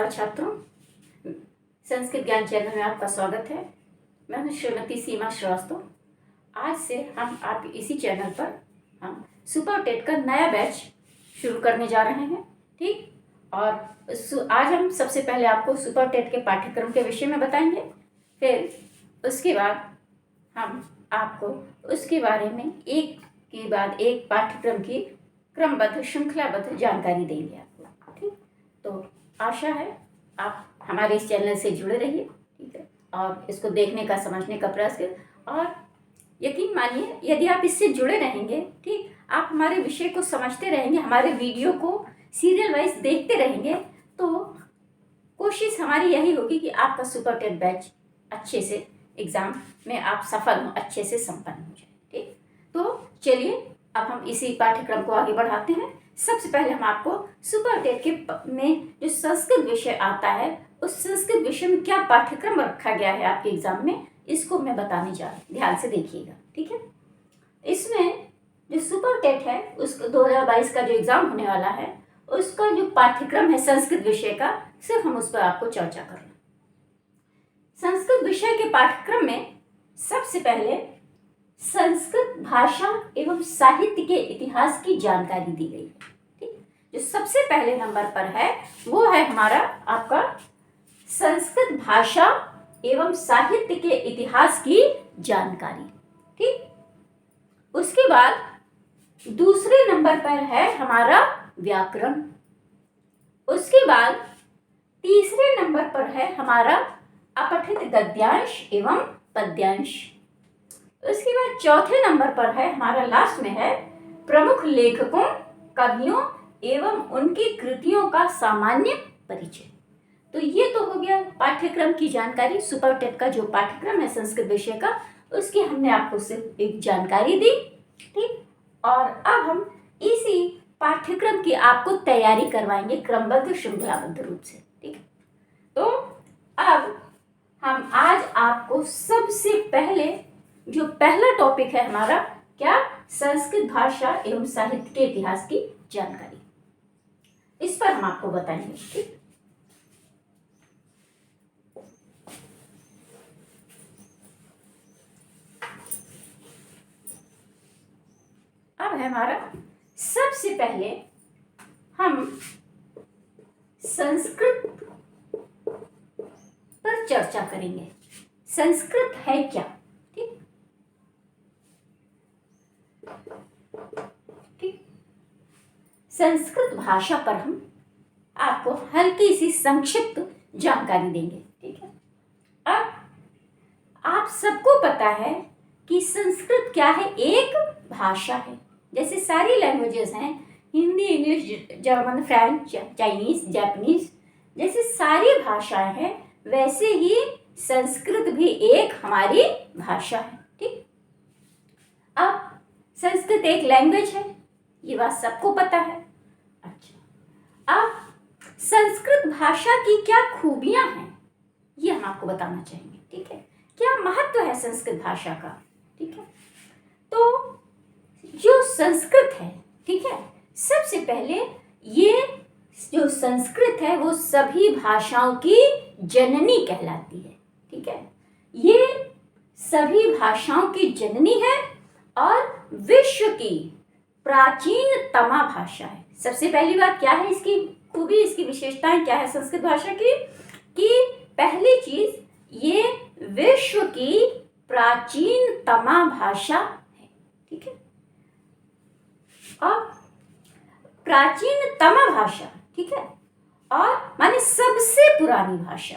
नमस्कार छात्रों, संस्कृत ज्ञान चैनल में आपका स्वागत है। मैं हूं श्रीमती सीमा श्रीवास्तव। आज से हम आप इसी चैनल पर हम सुपर टेट का नया बैच शुरू करने जा रहे हैं। ठीक, और आज हम सबसे पहले आपको सुपर टेट के पाठ्यक्रम के विषय में बताएंगे। फिर उसके बाद हम आपको उसके बारे में एक के बाद एक पाठ्यक्रम की क्रमबद्ध श्रृंखलाबद्ध जानकारी देंगे आपको। ठीक, तो आशा है आप हमारे इस चैनल से जुड़े रहिए। ठीक है, और इसको देखने का समझने का प्रयास करें, और यकीन मानिए यदि आप इससे जुड़े रहेंगे, ठीक, आप हमारे विषय को समझते रहेंगे, हमारे वीडियो को सीरियल वाइज देखते रहेंगे, तो कोशिश हमारी यही होगी कि आपका सुपर टेट बैच अच्छे से एग्ज़ाम में आप सफल हों, अच्छे से संपन्न हो जाए। ठीक, तो चलिए अब हम इसी पाठ्यक्रम को आगे बढ़ाते हैं। सबसे पहले हम आपको सुपर टेट के में जो संस्कृत विषय आता है, उस संस्कृत विषय में क्या पाठ्यक्रम रखा गया है आपके एग्जाम में, इसको मैं बताने जा रही हूँ। ध्यान से देखिएगा। ठीक है, इसमें जो सुपर टेट है उसको 2022 का जो एग्जाम होने वाला है, उसका जो पाठ्यक्रम है संस्कृत विषय का, सिर्फ हम उस पर आपको चर्चा कर रहे हैं। संस्कृत विषय के पाठ्यक्रम में सबसे पहले संस्कृत भाषा एवं साहित्य के इतिहास की जानकारी दी गई है। ठीक, जो सबसे पहले नंबर पर है वो है हमारा आपका संस्कृत भाषा एवं साहित्य के इतिहास की जानकारी। ठीक, उसके बाद दूसरे नंबर पर है हमारा व्याकरण। उसके बाद तीसरे नंबर पर है हमारा अपठित गद्यांश एवं पद्यांश। उसके बाद चौथे नंबर पर है हमारा, लास्ट में है, प्रमुख लेखकों, कवियों एवं उनकी कृतियों का सामान्य परिचय। तो ये तो हो गया पाठ्यक्रम की जानकारी। सुपर टेट का जो पाठ्यक्रम है संस्कृत विषय का, उसकी हमने आपको सिर्फ एक जानकारी दी। ठीक, और अब हम इसी पाठ्यक्रम की आपको तैयारी करवाएंगे क्रमबद्ध श्रृंखलाबद्ध रूप से। ठीक है, तो अब हम आज आपको सबसे पहले जो पहला टॉपिक है हमारा, क्या, संस्कृत भाषा एवं साहित्य के इतिहास की जानकारी, इस पर हम आपको बताएंगे। ठीक, अब है हमारा, सबसे पहले हम संस्कृत पर चर्चा करेंगे। संस्कृत है क्या? ठीक, संस्कृत भाषा पर हम आपको हल्की सी संक्षिप्त जानकारी देंगे। ठीक है, अब आप सबको पता है कि संस्कृत क्या है, एक भाषा है। जैसे सारी लैंग्वेजेस हैं, Hindi, English, German, French, Chinese, Japanese, जैसे सारी भाषाएं हैं, वैसे ही संस्कृत भी एक हमारी भाषा है। ठीक, अब संस्कृत एक लैंग्वेज है, ये बात सबको पता है। अच्छा, अब संस्कृत भाषा की क्या खूबियां हैं, ये हम आपको बताना चाहेंगे। ठीक है, क्या महत्व है संस्कृत भाषा का। ठीक है, तो जो संस्कृत है, ठीक है, सबसे पहले ये जो संस्कृत है वो सभी भाषाओं की जननी कहलाती है। ठीक है, ये सभी भाषाओं की जननी है और विश्व की प्राचीनतमा भाषा है। सबसे पहली बात क्या है इसकी खूबी, इसकी विशेषताएं क्या है संस्कृत भाषा की, कि पहली चीज, ये विश्व की प्राचीनतमा भाषा है। ठीक है, अब प्राचीनतमा भाषा, ठीक है, और माने सबसे पुरानी भाषा।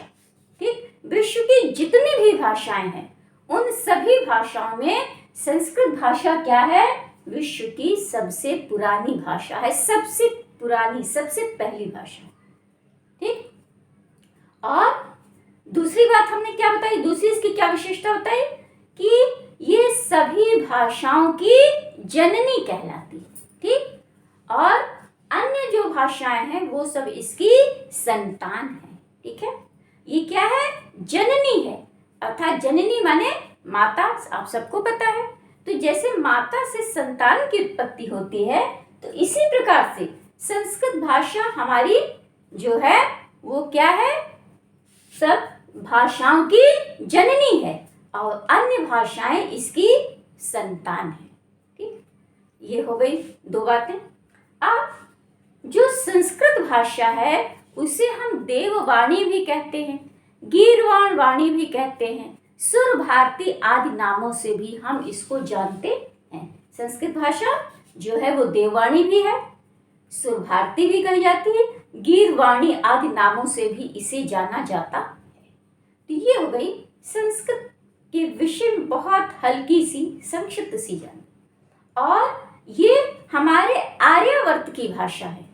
ठीक, विश्व की जितनी भी भाषाएं हैं उन सभी भाषाओं में संस्कृत भाषा क्या है, विश्व की सबसे पुरानी भाषा है, सबसे पुरानी, सबसे पहली भाषा। ठीक, और दूसरी बात हमने क्या बताई, दूसरी इसकी क्या विशेषता बताई, कि ये सभी भाषाओं की जननी कहलाती है। ठीक, और अन्य जो भाषाएं हैं वो सब इसकी संतान है। ठीक है, ये क्या है, जननी है, अर्थात जननी माने माता, आप सबको पता है। तो जैसे माता से संतान की उत्पत्ति होती है, तो इसी प्रकार से संस्कृत भाषा हमारी जो है वो क्या है, सब भाषाओं की जननी है और अन्य भाषाएं इसकी संतान है। ठीक, ये हो गई दो बातें। अब जो संस्कृत भाषा है उसे हम देववाणी भी कहते हैं, गीर्वाण वाणी भी कहते हैं, सुर भारती आदि नामों से भी हम इसको जानते हैं। संस्कृत भाषा जो है वो देववाणी भी है, सुर भारती भी कही जाती है, गीर्वाणी आदि नामों से भी इसे जाना जाता है। तो ये हो गई संस्कृत के विषय में बहुत हल्की सी संक्षिप्त सी जान। और ये हमारे आर्यावर्त की भाषा है।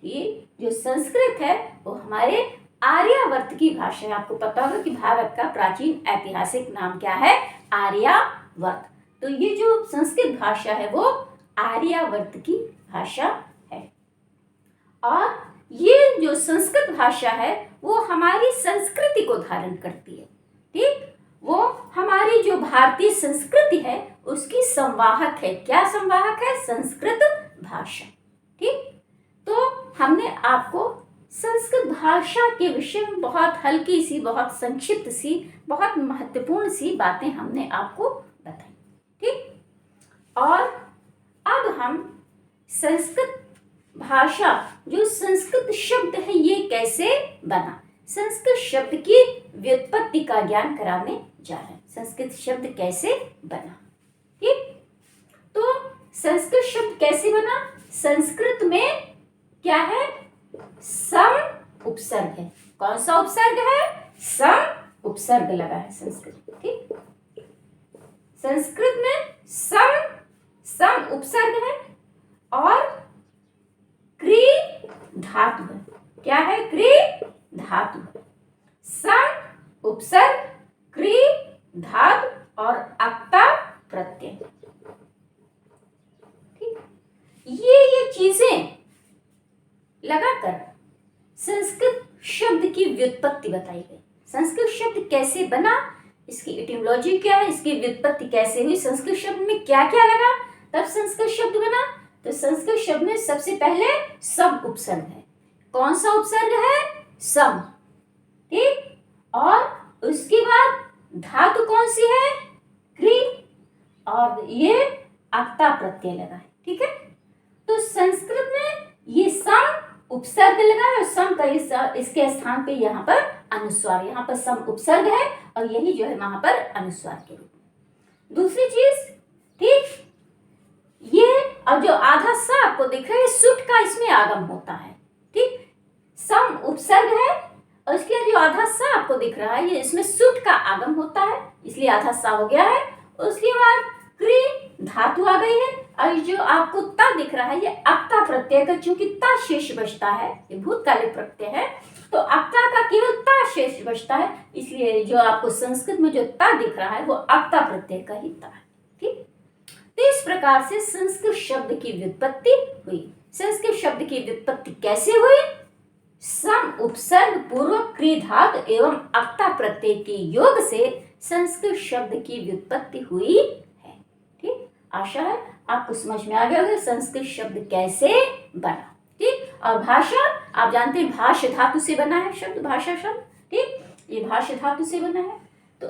ये जो संस्कृत है वो हमारे आर्यावर्त की भाषा है। आपको पता होगा कि भारत का प्राचीन ऐतिहासिक नाम क्या है, आर्यावर्त। तो ये जो संस्कृत भाषा है वो आर्यावर्त की भाषा है। और ये जो संस्कृत भाषा है वो हमारी संस्कृति को धारण करती है। ठीक, वो हमारी जो भारतीय संस्कृति है उसकी संवाहक है। क्या संवाहक है? संस्कृत भाषा। ठीक, तो हमने आपको संस्कृत भाषा के विषय में बहुत हल्की सी, बहुत संक्षिप्त सी, बहुत महत्वपूर्ण सी बातें हमने आपको बताई। ठीक, और अब हम संस्कृत भाषा, जो संस्कृत शब्द है ये कैसे बना, संस्कृत शब्द की व्युत्पत्ति का ज्ञान कराने जा रहे हैं। संस्कृत शब्द कैसे बना। ठीक, तो संस्कृत शब्द कैसे बना? संस्कृत में क्या है? सम उपसर्ग है। कौन सा उपसर्ग है? सम उपसर्ग लगा है संस्कृत। ठीक, संस्कृत में सम उपसर्ग है और क्री धातु है। क्या है? क्री धातु है। सम उपसर्ग, क्री धातु और अक्ता प्रत्यय। ठीक, ये चीजें लगाकर संस्कृत शब्द की व्युत्पत्ति बताई गई। संस्कृत शब्द कैसे बना, इसकी एटिमोलॉजी क्या है, इसकी व्युत्पत्ति कैसे हुई, संस्कृत शब्द में क्या क्या लगा तब संस्कृत शब्द बना। तो संस्कृत शब्द में सबसे पहले सम उपसर्ग है। कौन सा उपसर्ग है? सम। ठीक, और उसके बाद धातु कौन सी है? क्री, और ये अक्ता प्रत्यय लगा है। ठीक है, तो संस्कृत में ये सम उपसर्ग लगा है और सम का इसके स्थान पे यहाँ पर अनुस्वार, यहाँ पर सम उपसर्ग है और यही जो है वहां पर अनुस्वार के रूप में। दूसरी चीज, ठीक, ये और जो आधा सा आपको दिख रहा है सुट का इसमें आगम होता है। ठीक, सम उपसर्ग है और इसके जो आधा सा आपको दिख रहा है ये इसमें सुट का आगम होता है, इसलिए आधा सा हो गया है। उसके बाद क्री धातु आ गई है और जो आपको ता दिख रहा है ये अक्ता प्रत्यय का, चूंकि ता शेष बचता है, ये भूतकालिक प्रत्यय है तो अक्ता का केवल ता शेष बचता है, इसलिए जो आपको संस्कृत में जो ता दिख रहा है वो अक्ता प्रत्यय का ही ता है। ठीक, तो इस प्रकार से संस्कृत शब्द की व्युत्पत्ति हुई। संस्कृत शब्द की व्युत्पत्ति कैसे हुई? सम उपसर्ग पूर्वक क्री धातु एवं अक्ता प्रत्यय के योग से संस्कृत शब्द की व्युत्पत्ति हुई है। ठीक, आशा है आपको समझ में आ गया होगा संस्कृत शब्द कैसे बना। ठीक, और भाषा आप जानते हैं भाष्य धातु से बना है शब्द, भाषा शब्द। ठीक, ये भाष्य धातु से बना है। तो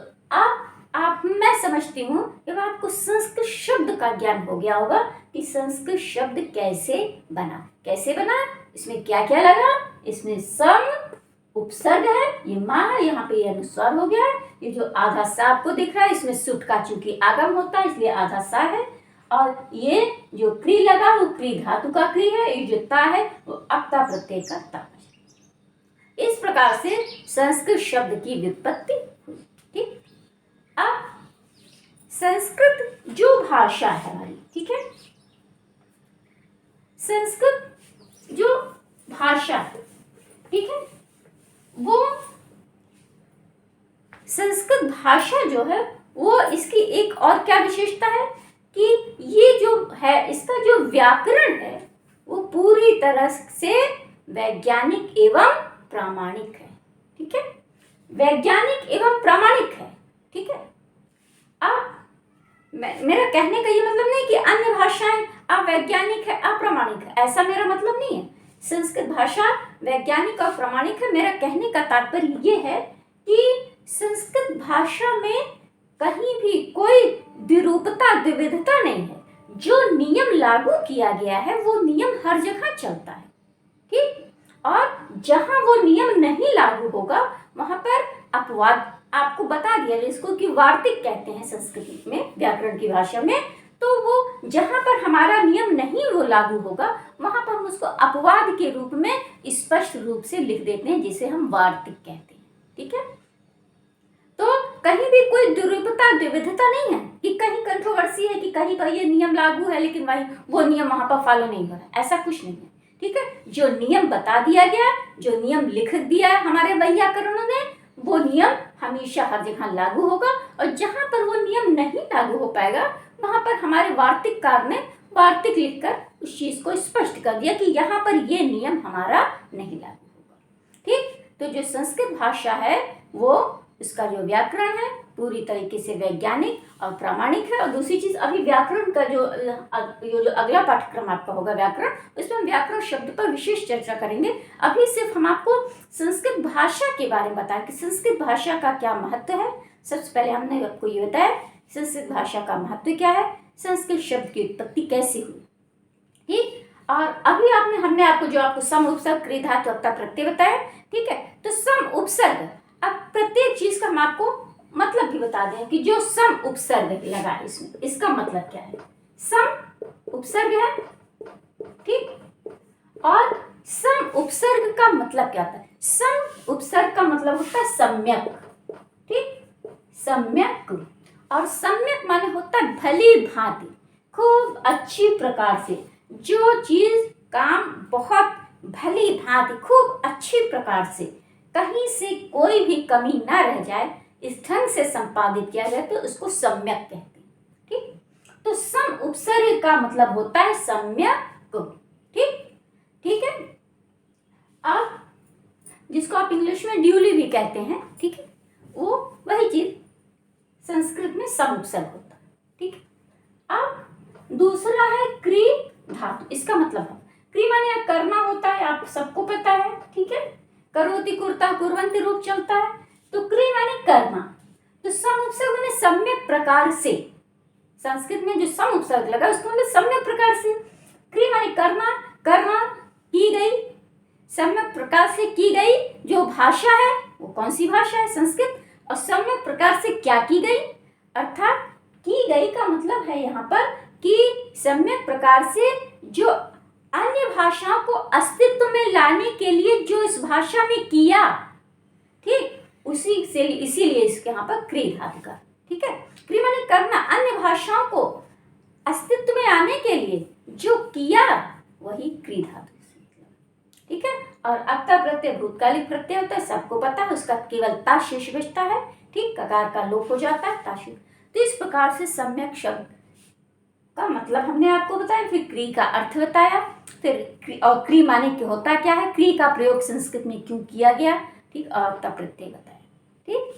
आप मैं समझती हूँ जब आपको संस्कृत शब्द का ज्ञान हो गया होगा कि संस्कृत शब्द कैसे बना, कैसे बना, इसमें क्या क्या लगा। इसमें सम उपसर्ग है, ये माँ है, यहाँ पे ये अनुस्वार हो गया है। ये जो आधा सा आपको दिख रहा है इसमें सुट का चूंकि आगम होता है इसलिए आधा सा है, और ये जो क्री लगा वो क्री धातु का क्री है, ये जो ता है वो अक्ता प्रत्यय का ता है। इस प्रकार से संस्कृत शब्द की व्युत्पत्ति हुई। ठीक, अब संस्कृत जो भाषा है हमारी, ठीक है, संस्कृत जो भाषा है, ठीक है, वो संस्कृत भाषा जो है वो इसकी एक और क्या विशेषता है कि ये जो है इसका जो व्याकरण है वो पूरी तरह से वैज्ञानिक एवं प्रामाणिक है। ठीक है, वैज्ञानिक एवं प्रामाणिक है। ठीक है, अब मेरा कहने का ये मतलब नहीं कि अन्य भाषाएं अवैज्ञानिक है, अप्रामाणिक है, ऐसा मेरा मतलब नहीं है। संस्कृत भाषा वैज्ञानिक और प्रामाणिक है। मेरा कहने का तात्पर्य ये है कि संस्कृत भाषा में कहीं भी कोई द्विरूपता द्विविधता नहीं है। जो नियम लागू किया गया है वो नियम हर जगह चलता है, ठीक। और जहां वो नियम नहीं लागू होगा वहां पर अपवाद, आपको बता दिया जिसको कि वार्तिक कहते हैं संस्कृत में, व्याकरण की भाषा में। तो वो जहां पर हमारा नियम नहीं वो लागू होगा वहां पर हम उसको अपवाद के रूप में स्पष्ट रूप से लिख देते हैं, जिसे हम वार्तिक कहते हैं, ठीक है। तो कहीं भी कोई द्विरूपता द्विविधता नहीं है कि कहीं कंट्रोवर्सी है कि कहीं पर ये नियम लागू है लेकिन भाई वो नियम वहां पर फॉलो नहीं हो रहा है, ऐसा कुछ नहीं है, ठीक है। जो नियम बता दिया गया, जो नियम लिख दिया है हमारे वैयाकरणों ने, वो नियम हमेशा हर जगह लागू होगा। और जहां पर वो नियम नहीं लागू हो पाएगा वहां पर हमारे वार्तिककार ने वार्तिक लिखकर उस चीज को स्पष्ट कर दिया कि यहाँ पर ये नियम हमारा नहीं लागू होगा, ठीक। तो जो संस्कृत भाषा है वो, इसका जो व्याकरण है पूरी तरीके से वैज्ञानिक और प्रामाणिक है। और दूसरी चीज, अभी व्याकरण का जो अगला पाठ्यक्रम आपका होगा व्याकरण, उसमें हम व्याकरण शब्द पर विशेष चर्चा करेंगे। अभी सिर्फ हम आपको संस्कृत भाषा के बारे में बताया कि संस्कृत भाषा का क्या महत्व है। सबसे पहले हमने आपको ये बताया संस्कृत भाषा का महत्व क्या है, संस्कृत शब्द की उत्पत्ति कैसे हुई, ठीक। और अभी हमने आपको जो आपको सम उपसर्ग क्रिया धातु अक्ता प्रत्यय बताया, ठीक है। तो सम उपसर्ग, अब प्रत्येक चीज का हम आपको मतलब भी बता दें कि जो सम उपसर्ग लगा है इसमें, इसका मतलब क्या है। सम उपसर्ग है, ठीक। और सम उपसर्ग का मतलब क्या होता है, सम उपसर्ग का मतलब होता है सम्यक, ठीक, सम्यक। और सम्यक माने होता है भली भांति, खूब अच्छी प्रकार से, जो चीज काम बहुत भली भांति खूब अच्छी प्रकार से, कहीं से कोई भी कमी ना रह जाए, इस ढंग से संपादित किया जाए तो उसको सम्यक कहते हैं, ठीक। तो सम उपसर्ग का मतलब होता है सम्यक, ठीक, ठीक है। अब जिसको आप इंग्लिश में ड्यूली भी कहते हैं, ठीक है, वो वही चीज संस्कृत में सम उपसर्ग होता है, ठीक। अब दूसरा है क्री धातु, इसका मतलब है क्री माने करना होता है, आप सबको पता है, ठीक है। करोति कुर्ता कुर्वन्ति रूप चलता है, तो क्री माने करना। तो सम उपसर्ग माने सम्यक प्रकार से, संस्कृत में जो सम उपसर्ग लगा उसको मतलब सम्यक प्रकार से। क्री माने करना, करना की गई, सम्यक प्रकार से की गई जो भाषा है वो कौन सी भाषा है, संस्कृत। और सम्यक प्रकार से क्या की गई, अर्थात की गई का मतलब है यहाँ पर कि सम्यक प्रकार से जो अन्य भाषाओं को अस्तित्व में लाने के लिए जो इस भाषा में किया, ठीक, उसी से इसीलिए इसके यहाँ पर क्री धातु का, ठीक है। क्री माने करना, अन्य भाषाओं को अस्तित्व में आने के लिए जो किया वही क्री धातु, ठीक है। और अक्ता प्रत्यय भूतकालिक प्रत्यय होता है, सबको पता है, उसका केवल ता शेष बचता है, ठीक, ककार का लोप हो जाता है, ता शेष। तो इस प्रकार से सम्यक शब्द का मतलब हमने आपको बताया, फिर क्री का अर्थ बताया, फिर और क्री माने क्या होता क्या है, क्री का प्रयोग संस्कृत में क्यों किया गया, ठीक, और अक्ता प्रत्यय बताया, ठीक।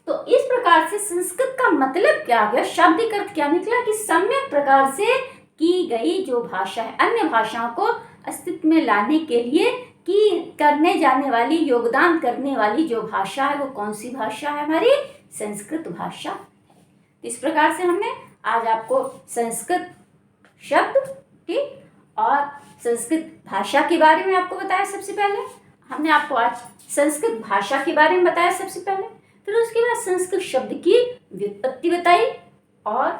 तो इस प्रकार से संस्कृत का मतलब क्या आ गया, शाब्दिक अर्थ क्या निकला कि सम्यक प्रकार से की गई जो भाषा है, अन्य भाषाओं को अस्तित्व में लाने के लिए कि करने जाने वाली, योगदान करने वाली जो भाषा है वो कौन सी भाषा है, हमारी संस्कृत भाषा है। इस प्रकार से हमने आज आपको संस्कृत शब्द, ठीक, और संस्कृत भाषा के बारे में आपको बताया। सबसे पहले हमने आपको आज संस्कृत भाषा के बारे में बताया सबसे पहले, फिर उसके बाद संस्कृत शब्द की व्युत्पत्ति बताई, और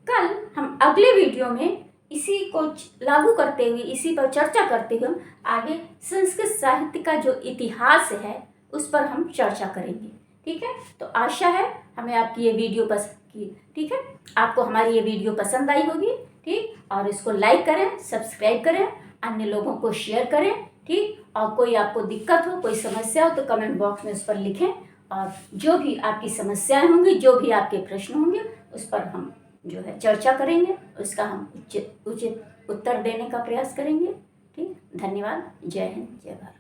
कल हम अगले वीडियो में इसी को लागू करते हुए, इसी पर चर्चा करते हुए हम आगे संस्कृत साहित्य का जो इतिहास है उस पर हम चर्चा करेंगे, ठीक है। तो आशा है हमें आपकी ये वीडियो पसंद की, ठीक है, आपको हमारी ये वीडियो पसंद आई होगी, ठीक, और इसको लाइक करें, सब्सक्राइब करें, अन्य लोगों को शेयर करें, ठीक। और कोई आपको दिक्कत हो, कोई समस्या हो तो कमेंट बॉक्स में उस पर लिखें, और जो भी आपकी समस्याएं होंगी, जो भी आपके प्रश्न होंगे उस पर हम जो है चर्चा करेंगे, उसका हम उचित उत्तर देने का प्रयास करेंगे, ठीक। धन्यवाद। जय हिंद, जय भारत।